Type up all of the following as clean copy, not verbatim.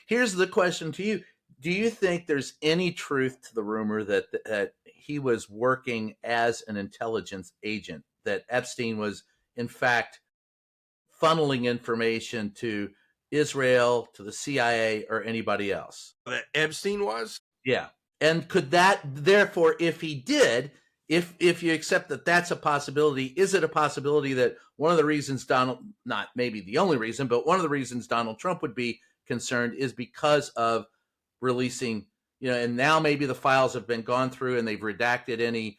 here's the question to you. Do you think there's any truth to the rumor that he was working as an intelligence agent, that Epstein was, in fact, funneling information to Israel, to the CIA, or anybody else? That Epstein was? Yeah. And could that, therefore, if he did, if you accept that that's a possibility, is it a possibility that one of the reasons Donald, not maybe the only reason, but one of the reasons Donald Trump would be concerned is because of releasing, and now maybe the files have been gone through and they've redacted any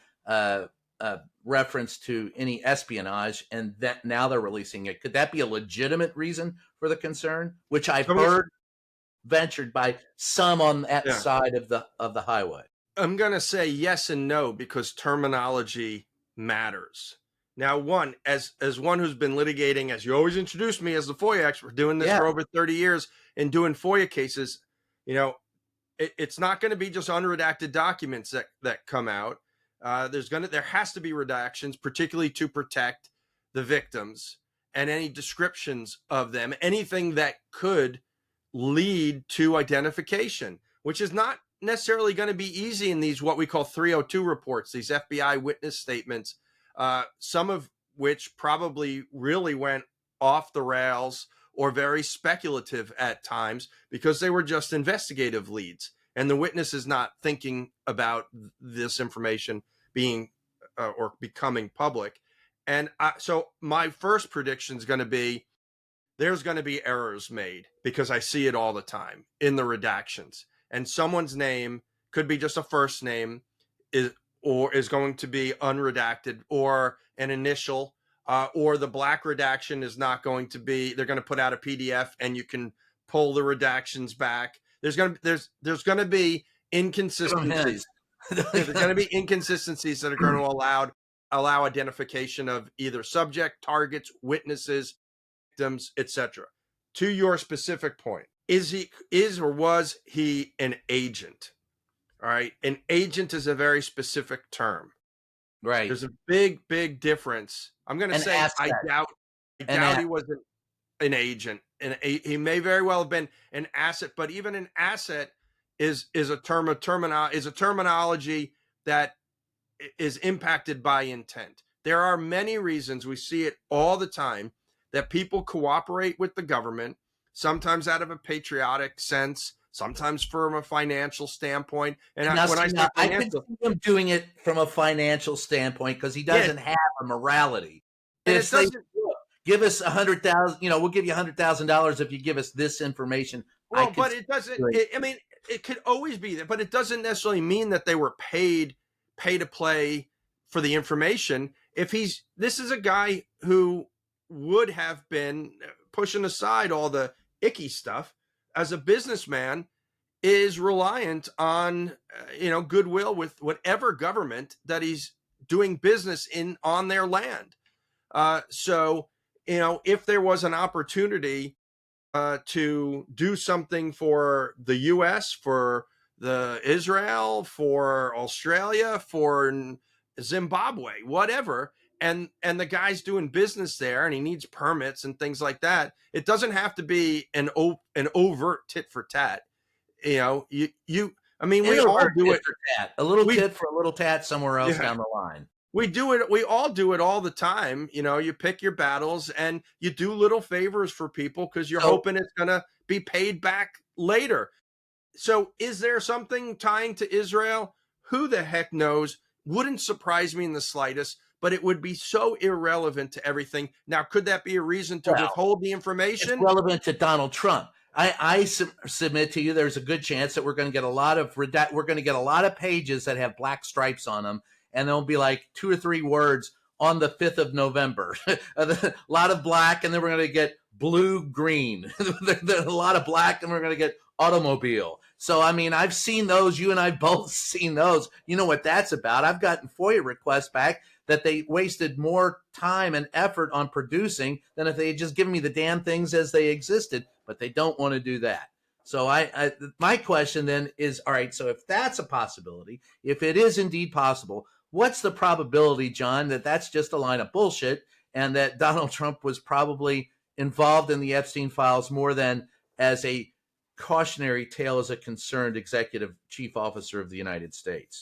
reference to any espionage, and that now they're releasing it. Could that be a legitimate reason for the concern, which I've heard ventured by some on that side of the highway? I'm going to say yes and no, because terminology matters. Now, one, as one who's been litigating, as you always introduce me as the FOIA expert, doing this for over 30 years and doing FOIA cases, it's not going to be just unredacted documents that come out. There has to be redactions, particularly to protect the victims, and any descriptions of them, anything that could lead to identification, which is not necessarily going to be easy in these what we call 302 reports, these FBI witness statements, some of which probably really went off the rails or very speculative at times because they were just investigative leads, and the witness is not thinking about this information being or becoming public. And so my first prediction is going to be there's going to be errors made, because I see it all the time in the redactions. And someone's name could be just a first name, is going to be unredacted, or an initial, or the black redaction is not going to be. They're going to put out a PDF, and you can pull the redactions back. There's going to be inconsistencies. There's going to be inconsistencies that are going to allow identification of either subject, targets, witnesses, victims, etc. To your specific point, was he an agent? All right. An agent is a very specific term. Right. There's a big difference. I'm going to say I doubt he wasn't an agent. And he may very well have been an asset, but even an asset is a terminology that is impacted by intent. There are many reasons, we see it all the time, that people cooperate with the government, sometimes out of a patriotic sense, sometimes from a financial standpoint. And I can see him doing it from a financial standpoint because he doesn't have a morality. And it doesn't, give us $100,000, we'll give you $100,000 if you give us this information. Well, but it doesn't. It could always be that, but it doesn't necessarily mean that they were paid to play for the information. This is a guy who would have been pushing aside all the icky stuff as a businessman, is reliant on goodwill with whatever government that he's doing business in on their land. So if there was an opportunity to do something for the U.S., for the Israel, for Australia, for Zimbabwe, whatever, and the guy's doing business there and he needs permits and things like that, it doesn't have to be an overt tit for tat. We all do it. A little tit for a little tat somewhere else down the line. We do it. We all do it all the time. You pick your battles and you do little favors for people because you're hoping it's going to be paid back later. So is there something tying to Israel? Who the heck knows? Wouldn't surprise me in the slightest, but it would be so irrelevant to everything. Now, could that be a reason to withhold the information? It's relevant to Donald Trump. I submit to you, there's a good chance that we're going to get a lot of pages that have black stripes on them, and there'll be like 2 or 3 words on the 5th of November. A lot of black, and then we're going to get blue, green. There's a lot of black, and we're going to get automobile. So, I've seen those. You and I both seen those. You know what that's about. I've gotten FOIA requests back that they wasted more time and effort on producing than if they had just given me the damn things as they existed, but they don't want to do that. So my question then is, all right, so if that's a possibility, if it is indeed possible, what's the probability, John, that that's just a line of bullshit and that Donald Trump was probably involved in the Epstein files more than as a cautionary tale as a concerned executive chief officer of the United States.